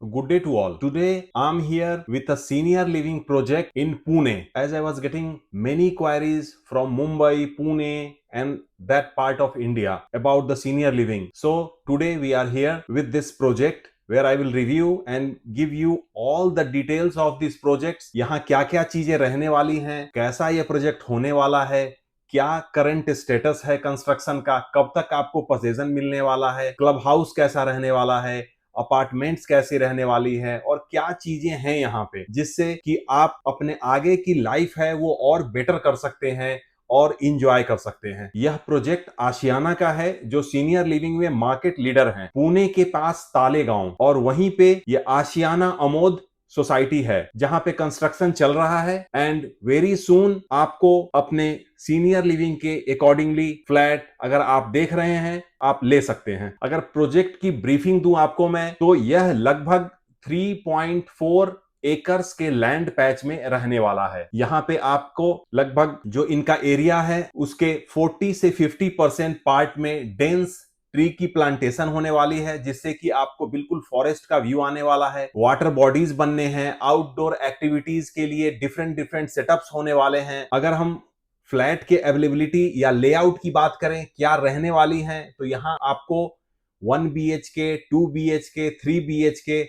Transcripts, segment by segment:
good day to all. Today I'm here with a senior living project in Pune, as I was getting many queries from Mumbai, Pune and that part of India about the senior living. So today we are here with this project where I will review and give you all the details of these projects. यहाँ क्या क्या चीजें रहने वाली हैं, कैसा ये project होने वाला है, क्या करंट स्टेटस है कंस्ट्रक्शन का, कब तक आपको पोजीशन मिलने वाला है, क्लब हाउस कैसा रहने वाला है, अपार्टमेंट्स कैसी रहने वाली है और क्या चीजें हैं यहाँ पे जिससे कि आप अपने आगे की लाइफ है वो और बेटर कर सकते हैं और इंजॉय कर सकते हैं। यह प्रोजेक्ट आशियाना का है जो सीनियर लिविंग में मार्केट लीडर है, पुणे के पास तालेगांव, और वहीं पे ये आशियाना अमोद सोसाइटी है जहां पे कंस्ट्रक्शन चल रहा है एंड वेरी सून आपको अपने सीनियर लिविंग के अकॉर्डिंगली फ्लैट अगर आप देख रहे हैं आप ले सकते हैं। अगर प्रोजेक्ट की ब्रीफिंग दूं आपको मैं, तो यह लगभग 3.4 एकर्स के लैंड पैच में रहने वाला है। यहाँ पे आपको लगभग जो इनका एरिया है उसके 40 से 50% पार्ट में डेंस ट्री की प्लांटेशन होने वाली है जिससे कि आपको बिल्कुल फॉरेस्ट का व्यू आने वाला है। वाटर बॉडीज बनने हैं, आउटडोर एक्टिविटीज के लिए डिफरेंट डिफरेंट सेटअप्स होने वाले हैं। अगर हम फ्लैट के अवेलेबिलिटी या लेआउट की बात करें क्या रहने वाली है, तो यहाँ आपको 1 BHK, 2 BHK, 3 BHK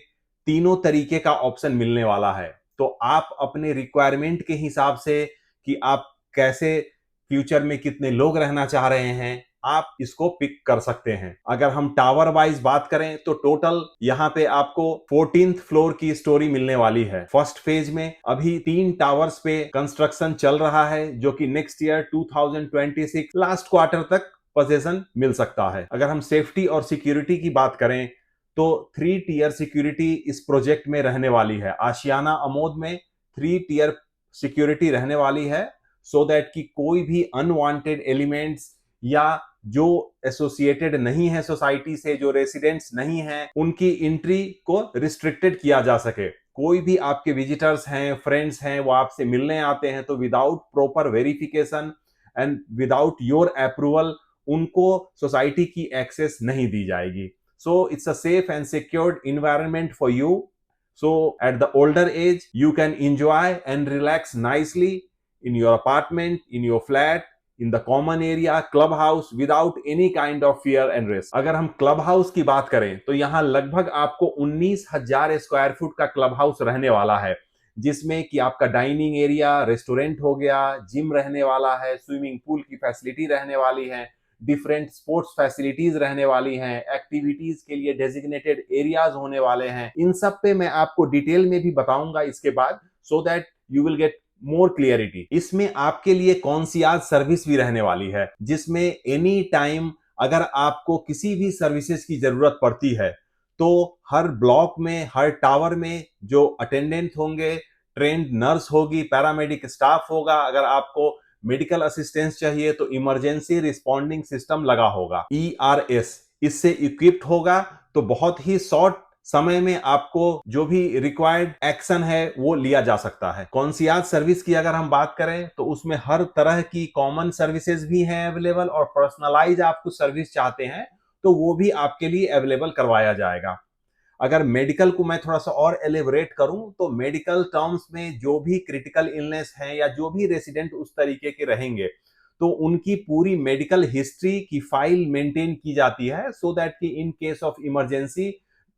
तीनों तरीके का ऑप्शन मिलने वाला है। तो आप अपने रिक्वायरमेंट के हिसाब से कि आप कैसे फ्यूचर में कितने लोग रहना चाह रहे हैं आप इसको पिक कर सकते हैं। अगर हम टावर वाइज बात करें तो टोटल यहाँ पे आपको 14th फ्लोर की स्टोरी मिलने वाली है। फर्स्ट फेज में अभी 3 टावर्स पे कंस्ट्रक्शन चल रहा है जो कि नेक्स्ट ईयर 2026 लास्ट क्वार्टर तक पोजीशन मिल सकता है। अगर हम सेफ्टी और सिक्योरिटी की बात करें तो 3 टियर सिक्योरिटी इस प्रोजेक्ट में रहने वाली है। आशियाना अमोद में 3 टियर सिक्योरिटी रहने वाली है सो दैट कि कोई भी अनवांटेड एलिमेंट्स या जो एसोसिएटेड नहीं है सोसाइटी से, जो रेसिडेंट्स नहीं हैं, उनकी एंट्री को रिस्ट्रिक्टेड किया जा सके। कोई भी आपके विजिटर्स हैं, फ्रेंड्स हैं, वो आपसे मिलने आते हैं तो without proper verification and without your approval उनको सोसाइटी की एक्सेस नहीं दी जाएगी। So it's a safe and secured environment for you. So at the older age, you can enjoy and relax nicely in your apartment, in your flat, in the common area, clubhouse without any kind of fear and risk. अगर हम club house की बात करें तो यहाँ लगभग आपको 19,000 square foot का क्लब हाउस रहने वाला है जिसमें कि आपका डाइनिंग एरिया, रेस्टोरेंट हो गया, जिम रहने वाला है, स्विमिंग पूल की फैसिलिटी रहने वाली है, डिफरेंट स्पोर्ट्स फैसिलिटीज रहने वाली हैं, एक्टिविटीज के लिए डेजिग्नेटेड एरियाज होने वाले हैं। इन सब पे मैं आपको डिटेल में भी बताऊंगा इसके बाद so that you will get more clarity. इसमें आपके लिए कॉन्सियाज सर्विस भी रहने वाली है जिसमें एनी टाइम अगर आपको किसी भी सर्विसेज की जरूरत पड़ती है तो हर ब्लॉक में, हर टावर में जो अटेंडेंट होंगे, ट्रेंड नर्स होगी, पैरामेडिक स्टाफ होगा, अगर आपको मेडिकल असिस्टेंस चाहिए तो इमरजेंसी रिस्पॉन्डिंग सिस्टम लगा होगा, ERS इससे इक्विप्ड होगा। तो बहुत ही शॉर्ट समय में आपको जो भी रिक्वायर्ड एक्शन है वो लिया जा सकता है। कॉन्सियाज सर्विस की अगर हम बात करें तो उसमें हर तरह की कॉमन सर्विसेज भी हैं अवेलेबल, और पर्सनलाइज आप कुछ सर्विस चाहते हैं तो वो भी आपके लिए अवेलेबल करवाया जाएगा। अगर मेडिकल को मैं थोड़ा सा और एलिबरेट करूं तो मेडिकल टर्म्स में जो भी क्रिटिकल इलनेस है या जो भी रेसिडेंट उस तरीके के रहेंगे तो उनकी पूरी मेडिकल हिस्ट्री की फाइल मेंटेन की जाती है सो दैट कि इन केस ऑफ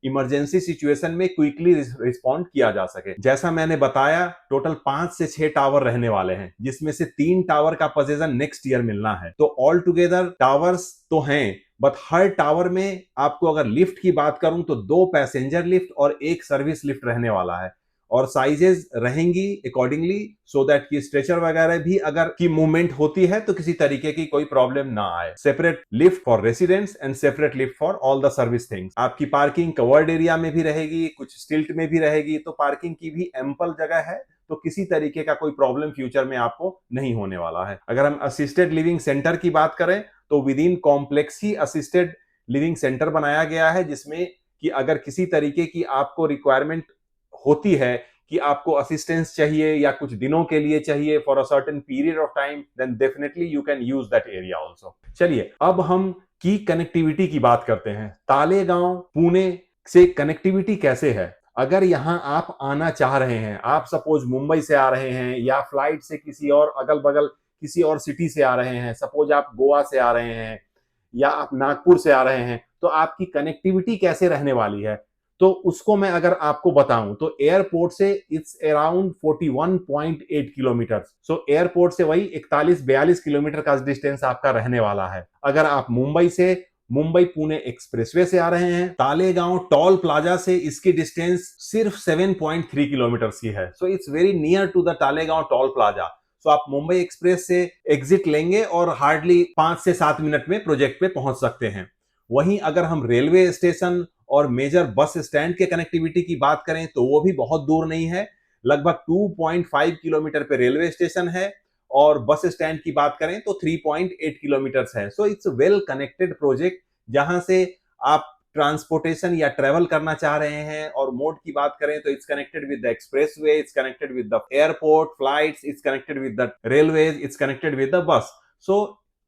इमरजेंसी सिचुएशन में क्विकली रिस्पॉन्ड किया जा सके। जैसा मैंने बताया टोटल 5 से 6 टावर रहने वाले हैं जिसमें से 3 टावर का पोजीशन नेक्स्ट ईयर मिलना है। तो ऑल टुगेदर टावर्स तो हैं बट हर टावर में आपको अगर लिफ्ट की बात करूं तो 2 पैसेंजर लिफ्ट और 1 सर्विस लिफ्ट रहने वाला है और साइजेस रहेंगी अकॉर्डिंगली सो दैट कि स्ट्रेचर वगैरह भी अगर की मूवमेंट होती है तो किसी तरीके की कोई प्रॉब्लम ना आए। Separate lift for residents and separate lift for all the service things. आपकी पार्किंग कवर्ड एरिया में भी रहेगी, कुछ स्टिल्ट में भी रहेगी, तो पार्किंग की भी एम्पल जगह है, तो किसी तरीके का कोई प्रॉब्लम फ्यूचर में आपको नहीं होने वाला है। अगर हम असिस्टेड लिविंग सेंटर की बात करें तो with in complex he assisted living centre बनाया गया है जिसमें कि अगर किसी तरीके की आपको रिक्वायरमेंट होती है कि आपको असिस्टेंस चाहिए या कुछ दिनों के लिए चाहिए for a certain period of time, then definitely you can use that area also. चलिए अब हम की कनेक्टिविटी की बात करते हैं। तालेगांव पुणे से कनेक्टिविटी कैसे है? अगर यहाँ आप आना चाह रहे हैं, आप सपोज मुंबई से आ रहे हैं या फ्लाइट से किसी और अगल बगल किसी और सिटी से आ रहे हैं, सपोज आप गोवा से आ रहे हैं या आप नागपुर से आ रहे हैं, तो आपकी कनेक्टिविटी कैसे रहने वाली है, तो उसको मैं अगर आपको बताऊं तो एयरपोर्ट से it's around 41.8 kilometre. So airport से वही 41-42 किलोमीटर का डिस्टेंस आपका रहने वाला है। अगर आप मुंबई से मुंबई पुणे एक्सप्रेसवे से आ रहे हैं, तालेगांव टोल प्लाजा से इसकी डिस्टेंस सिर्फ 7.3 किलोमीटर की है। So it's very near to the Talegaon toll plaza. So आप मुंबई एक्सप्रेस से एग्जिट लेंगे और हार्डली 5 से 7 मिनट में प्रोजेक्ट पे पहुंच सकते हैं। वहीं अगर हम रेलवे स्टेशन और मेजर बस स्टैंड के कनेक्टिविटी की बात करें तो वो भी बहुत दूर नहीं है। लगभग 2.5 किलोमीटर पे रेलवे स्टेशन है और बस स्टैंड की बात करें तो 3.8 किलोमीटर्स है। So it's well connected project, जहां से आप ट्रांसपोर्टेशन या ट्रेवल करना चाह रहे हैं। और मोड की बात करें तो it's connected with the expressway, it's connected with the airport, flights, it's connected with the railways, it's connected with the bus. So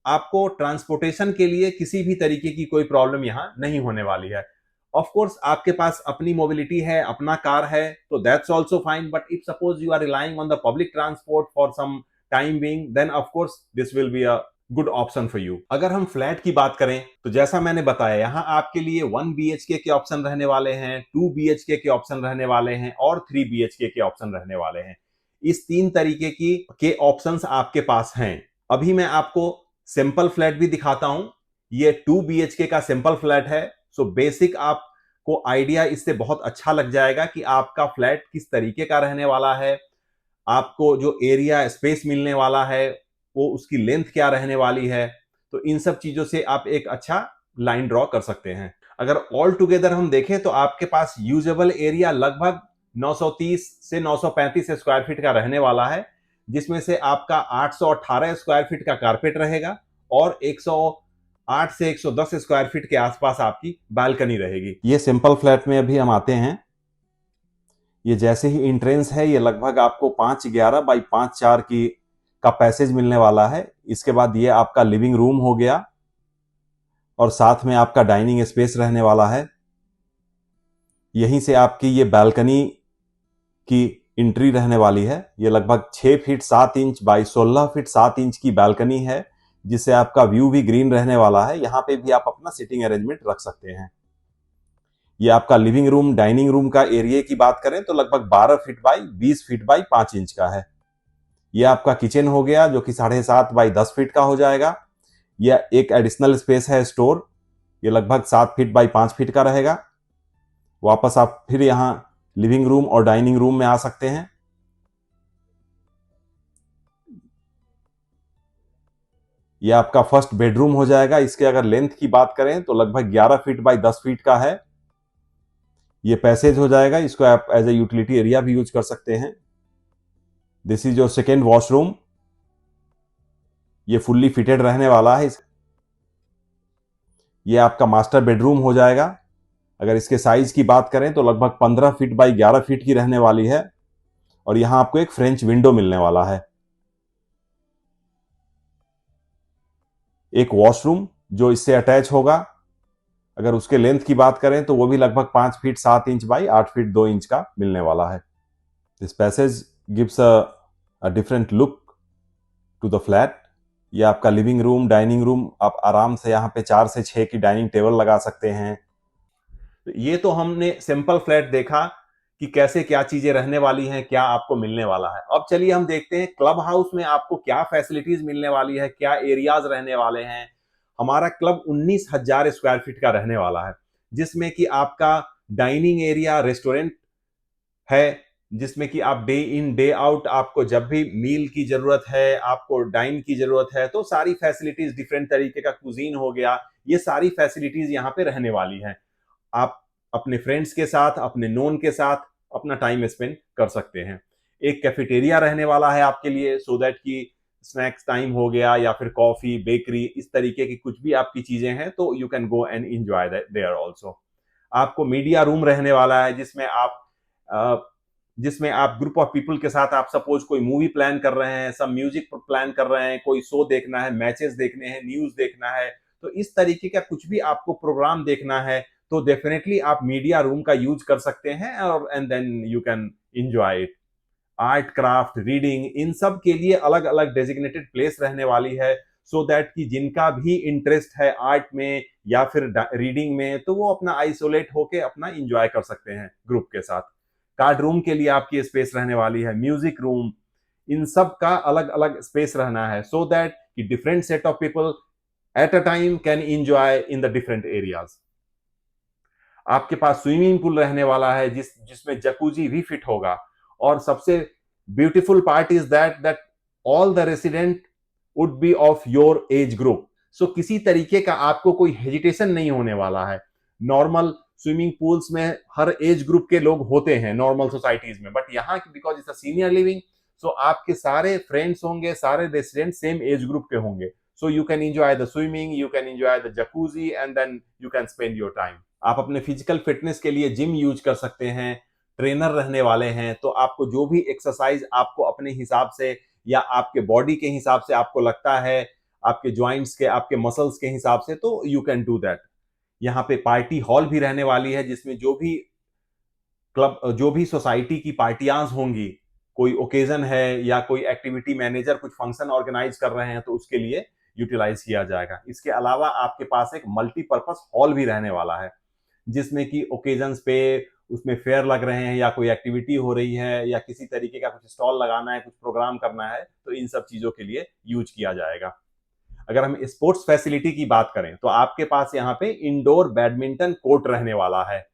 आपको ट्रांसपोर्टेशन के लिए किसी भी तरीके की कोई प्रॉब्लम यहां नहीं होने वाली है। ऑफ कोर्स आपके पास अपनी मोबिलिटी है, अपना कार है, तो that's also fine. But if suppose you are relying on the public transport for some time being, then of course this will be a good option for you. अगर हम flat की बात करें तो जैसा मैंने बताया, यहाँ आपके लिए 1 BHK के ऑप्शन रहने वाले हैं, 2 BHK के ऑप्शन रहने वाले हैं और 3 BHK के ऑप्शन रहने वाले हैं। इस 3 तरीके की के ऑप्शंस आपके पास हैं। अभी मैं आपको सिंपल फ्लैट भी दिखाता हूं। ये 2 BHK का सिंपल फ्लैट है। सो बेसिक आपको आइडिया इससे बहुत अच्छा लग जाएगा कि आपका फ्लैट किस तरीके का रहने वाला है, आपको जो एरिया स्पेस मिलने वाला है वो उसकी लेंथ क्या रहने वाली है। तो इन सब चीजों से आप एक अच्छा लाइन ड्रॉ कर सकते हैं। अगर ऑल टुगेदर हम देखें तो आपके पास यूजेबल एरिया लगभग 930 से 935 स्क्वायर फीट का रहने वाला है, जिसमें से आपका 818 स्क्वायर फीट का कारपेट रहेगा और 108 से 110 स्क्वायर फीट के आसपास आपकी बालकनी रहेगी। ये सिंपल फ्लैट में अभी हम आते हैं। ये जैसे ही एंट्रेंस है, ये लगभग आपको 511 बाई 54 की का पैसेज मिलने वाला है। इसके बाद ये आपका लिविंग रूम हो गया और साथ में आपका डाइनिंग स्पेस रहने वाला है। यहीं से आपकी ये बालकनी की एंट्री रहने वाली है। ये लगभग 6 feet 7 inch by 16 feet 7 inch की बालकनी है, जिससे आपका व्यू भी ग्रीन रहने वाला है। यहां पे भी आप अपना सिटिंग अरेंजमेंट रख सकते हैं। ये आपका लिविंग रूम डाइनिंग रूम का एरिया की बात करें तो लगभग 12 feet by 20 feet by 5 inch का है। ये आपका किचन हो गया जो कि 7.5 बाई 10 फीट का हो जाएगा। यह एक एडिशनल स्पेस है स्टोर, ये लगभग 7 फीट बाई 5 फीट का रहेगा। वापस आप फिर यहां लिविंग रूम और डाइनिंग रूम में आ सकते हैं। यह आपका फर्स्ट बेडरूम हो जाएगा। इसके अगर लेंथ की बात करें तो लगभग 11 फीट बाई 10 फीट का है। ये पैसेज हो जाएगा, इसको आप एज ए यूटिलिटी एरिया भी यूज कर सकते हैं। This is your second washroom. ये फुल्ली फिटेड रहने वाला है। ये आपका मास्टर बेडरूम हो जाएगा। अगर इसके साइज की बात करें तो लगभग 15 फीट बाई 11 फीट की रहने वाली है और यहां आपको एक फ्रेंच विंडो मिलने वाला है। एक वॉशरूम जो इससे अटैच होगा, अगर उसके लेंथ की बात करें तो वो भी लगभग 5 feet 7 inch by 8 feet 2 inch का मिलने वाला है। This passage gives a different look to the flat. ये आपका लिविंग रूम डाइनिंग रूम, आप आराम से यहाँ पे 4 से 6 की डाइनिंग टेबल लगा सकते हैं। ये तो हमने सिंपल फ्लैट देखा कि कैसे क्या चीजें रहने वाली हैं, क्या आपको मिलने वाला है। अब चलिए हम देखते हैं क्लब हाउस में आपको क्या फैसिलिटीज मिलने वाली है, क्या एरियाज रहने वाले हैं। हमारा क्लब 19,000 स्क्वायर फीट का रहने वाला है, जिसमें कि आपका डाइनिंग एरिया रेस्टोरेंट है, जिसमें कि आप डे इन डे आउट आपको जब भी मील की जरूरत है, आपको डाइन की जरूरत है, तो सारी फैसिलिटीज, डिफरेंट तरीके का कुजीन हो गया, ये सारी फैसिलिटीज यहाँ पे रहने वाली हैं। आप अपने फ्रेंड्स के साथ, अपने नोन के साथ अपना टाइम स्पेंड कर सकते हैं। एक कैफेटेरिया रहने वाला है आपके लिए, सो दैट कि स्नैक्स टाइम हो गया या फिर कॉफी, बेकरी, इस तरीके की कुछ भी आपकी चीजें हैं तो you can go and enjoy there also. आपको मीडिया रूम रहने वाला है, जिसमें आप ग्रुप ऑफ पीपल के साथ, आप सपोज कोई मूवी प्लान कर रहे हैं, सब म्यूजिक प्लान कर रहे हैं, कोई शो देखना है, मैचेस देखने हैं, न्यूज देखना है, तो इस तरीके का कुछ भी आपको प्रोग्राम देखना है तो डेफिनेटली आप मीडिया रूम का यूज कर सकते हैं और and then you can enjoy it. Art craft reading इन सब के लिए अलग अलग डेजिग्नेटेड प्लेस रहने वाली है, सो दैट कि जिनका भी इंटरेस्ट है आर्ट में या फिर रीडिंग में, तो वो अपना आइसोलेट होके अपना इंजॉय कर सकते हैं ग्रुप के साथ। कार्ड रूम के लिए आपकी स्पेस रहने वाली है, म्यूजिक रूम, इन सब का अलग अलग स्पेस रहना है, सो दैट कि different set of people at a time can enjoy in the different areas. आपके पास स्विमिंग पूल रहने वाला है जिसमें जकूजी भी फिट होगा। और सबसे beautiful part is that all the resident would be of your age group. So किसी तरीके का आपको कोई हेजिटेशन नहीं होने वाला है। नॉर्मल स्विमिंग पूल्स में हर एज ग्रुप के लोग होते हैं नॉर्मल सोसाइटीज में, बट यहाँ because it's a senior living, so आपके सारे फ्रेंड्स होंगे, सारे रेसिडेंट सेम एज ग्रुप के होंगे। So you can enjoy the swimming, you can enjoy the jacuzzi and then you can spend your time. आप अपने फिजिकल फिटनेस के लिए जिम यूज कर सकते हैं, ट्रेनर रहने वाले हैं, तो आपको जो भी एक्सरसाइज आपको अपने हिसाब से या आपके बॉडी के हिसाब से आपको लगता है, आपके ज्वाइंट्स के, आपके मसल्स के हिसाब से, तो यू कैन डू दैट। यहाँ पे पार्टी हॉल भी रहने वाली है जिसमें जो भी क्लब, जो भी सोसाइटी की पार्टियां होंगी, कोई ओकेजन है या कोई एक्टिविटी मैनेजर कुछ फंक्शन ऑर्गेनाइज कर रहे हैं तो उसके लिए यूटिलाइज किया जाएगा। इसके अलावा आपके पास एक मल्टीपर्पज हॉल भी रहने वाला है जिसमें कि ओकेजन्स पे उसमें फेयर लग रहे हैं या कोई एक्टिविटी हो रही है या किसी तरीके का कुछ स्टॉल लगाना है, कुछ प्रोग्राम करना है, तो इन सब चीजों के लिए यूज किया जाएगा। अगर हम स्पोर्ट्स फैसिलिटी की बात करें तो आपके पास यहाँ पे इंडोर बैडमिंटन कोर्ट रहने वाला है।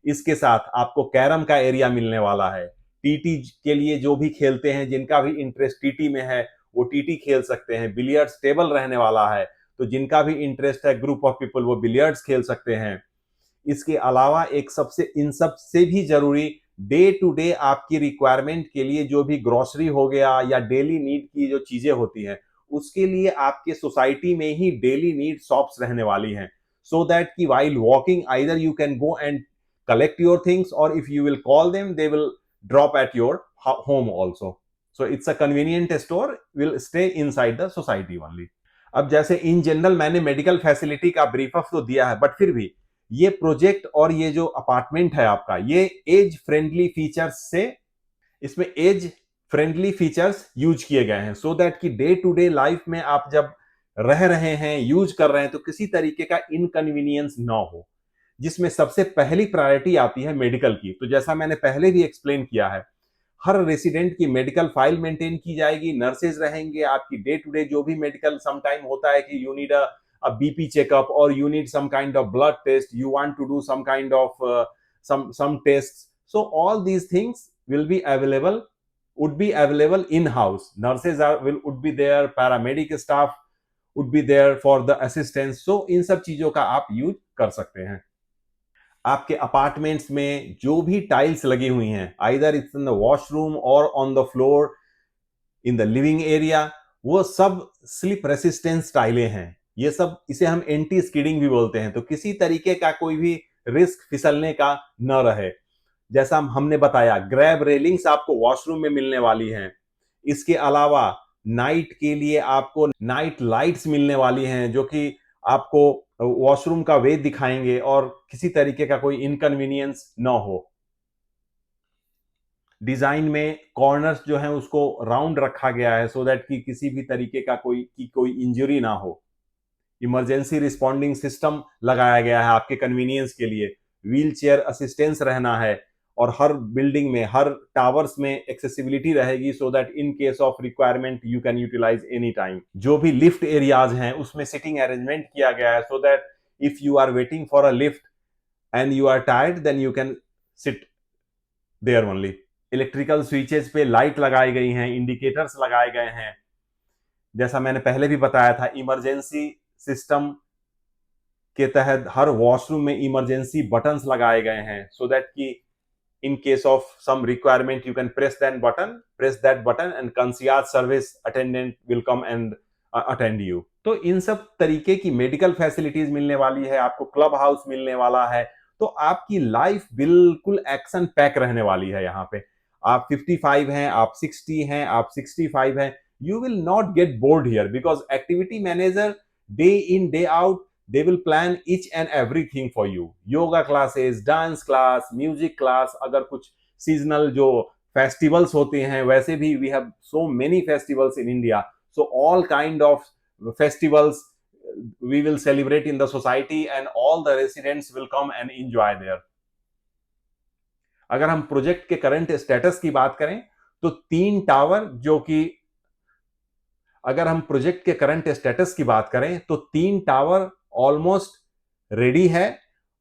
इसके साथ आपको कैरम का एरिया मिलने वाला है। टीटी के लिए जो भी खेलते हैं, जिनका भी इंटरेस्ट टीटी में है, वो टीटी खेल सकते हैं। बिलियर्ड्स टेबल रहने वाला है, तो जिनका भी इंटरेस्ट है ग्रुप ऑफ पीपल, वो बिलियर्ड्स खेल सकते हैं। इसके अलावा एक सबसे, इन सब से भी जरूरी, डे टू डे आपकी रिक्वायरमेंट के लिए जो भी ग्रोसरी हो गया या डेली नीड की जो चीजें होती हैं, उसके लिए आपके सोसाइटी में ही डेली नीड शॉप्स रहने वाली हैं, सो दैट कि while walking either you can go and collect your things, or if you will call them, they will drop at your home also. So it's a convenient store, will stay inside the society only. अब जैसे in general मैंने medical facility का brief up तो दिया है, but फिर भी ये प्रोजेक्ट और ये जो अपार्टमेंट है आपका, ये एज फ्रेंडली फीचर्स से, इसमें एज फ्रेंडली फीचर्स यूज किए गए हैं, सो दैट कि डे टू डे लाइफ में आप जब रह रहे हैं, यूज कर रहे हैं, तो किसी तरीके का इनकन्वीनियंस ना हो। जिसमें सबसे पहली प्रायोरिटी आती है मेडिकल की। तो जैसा मैंने पहले भी एक्सप्लेन किया है, हर रेसिडेंट की मेडिकल फाइल मेंटेन की जाएगी, नर्सेज रहेंगे, आपकी डे टू डे जो भी मेडिकल, सम टाइम होता है कि you need a BP checkup और you need some kind of blood test, you want to do some kind of some tests, so all these things will be available, would be available in house. Nurses would be there, paramedic staff would be there for the assistance, so इन सब चीजों का आप use कर सकते हैं। आपके apartments में जो भी टाइल्स लगी हुई हैं, either it's in the washroom or on the floor in the living area, वो सब स्लिप रेसिस्टेंस टाइलें हैं। ये सब, इसे हम एंटी स्किडिंग भी बोलते हैं, तो किसी तरीके का कोई भी रिस्क फिसलने का न रहे। जैसा हमने बताया, ग्रैब रेलिंग्स आपको वॉशरूम में मिलने वाली हैं। इसके अलावा नाइट के लिए आपको नाइट लाइट्स मिलने वाली हैं, जो कि आपको वॉशरूम का वे दिखाएंगे और किसी तरीके का कोई इनकन्वीनियंस ना हो। डिजाइन में कॉर्नर्स जो हैं उसको राउंड रखा गया है, सो दैट कि किसी भी तरीके का कोई इंजरी ना हो। इमरजेंसी रिस्पॉन्डिंग सिस्टम लगाया गया है आपके कन्वीनियंस के लिए। व्हील चेयर असिस्टेंस रहना है, और हर बिल्डिंग में, हर टावर्स में एक्सेसिबिलिटी रहेगी, so that in case of requirement you can utilize any time. जो भी लिफ्ट एरियाज हैं उसमें सिटिंग अरेंजमेंट किया गया है, so that if you are waiting for a lift and you are tired, then you can sit there only. Electrical switches पे light लगाई गई हैं, इंडिकेटर्स लगाए गए हैं। जैसा मैंने पहले भी बताया था, इमरजेंसी सिस्टम के तहत हर वॉशरूम में इमरजेंसी बटन्स लगाए गए हैं, सो दैट कि in case of some requirement you can press that button and concierge service attendant will come and attend you. तो इन सब तरीके की मेडिकल फैसिलिटीज मिलने वाली है आपको, क्लब हाउस मिलने वाला है, तो आपकी लाइफ बिल्कुल एक्शन पैक रहने वाली है। यहाँ पे आप 55 हैं, आप 60 हैं, आप 65 हैं, you will not get bored here because activity manager day in day out they will plan each and everything for you. Yoga classes, dance class, music class, अगर कुछ seasonal जो festivals होते हैं, वैसे भी we have so many festivals in India. So all kind of festivals we will celebrate in the society and all the residents will come and enjoy there. अगर हम project के करंट स्टेटस की बात करें तो 3 टावर जो कि अगर हम प्रोजेक्ट के करंट स्टेटस की बात करें तो 3 टावर ऑलमोस्ट रेडी है.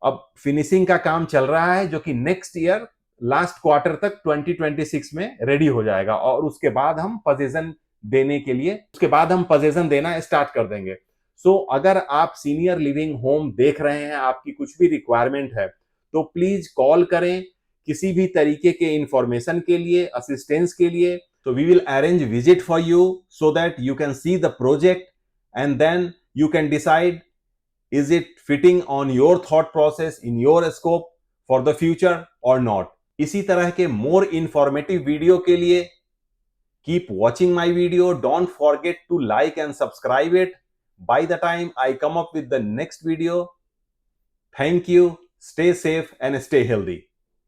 अब फिनिशिंग का काम चल रहा है जो कि नेक्स्ट ईयर लास्ट क्वार्टर तक 2026 में रेडी हो जाएगा और उसके बाद हम पोजीशन देना स्टार्ट कर देंगे. सो अगर आप सीनियर लिविंग होम देख रहे हैं, आपकी कुछ भी रिक्वायरमेंट है तो प्लीज कॉल करें किसी भी तरीके के इंफॉर्मेशन के लिए, असिस्टेंस के लिए. So we will arrange visit for you so that you can see the project and then you can decide is it fitting on your thought process in your scope for the future or not. इसी तरह के more informative video के लिए keep watching my video. Don't forget to like and subscribe it. By the time I come up with the next video, thank you. Stay safe and stay healthy.